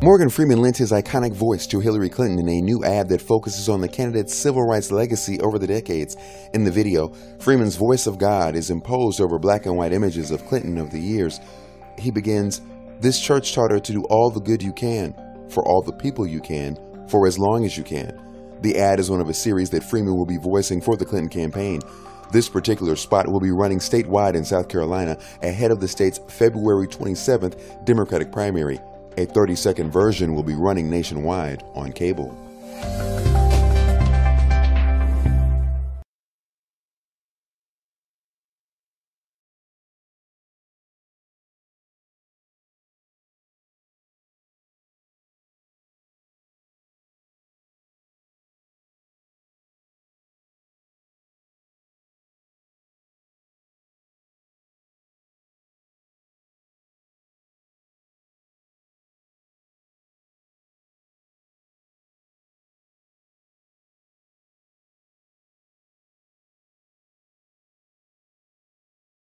Morgan Freeman lent his iconic voice to Hillary Clinton in a new ad that focuses on the candidate's civil rights legacy over the decades. In the video, Freeman's voice of God is imposed over black and white images of Clinton of the years. He begins, "This church taught her to do all the good you can, for all the people you can, for as long as you can." The ad is one of a series that Freeman will be voicing for the Clinton campaign. This particular spot will be running statewide in South Carolina ahead of the state's February 27th Democratic primary. A 30-second version will be running nationwide on cable.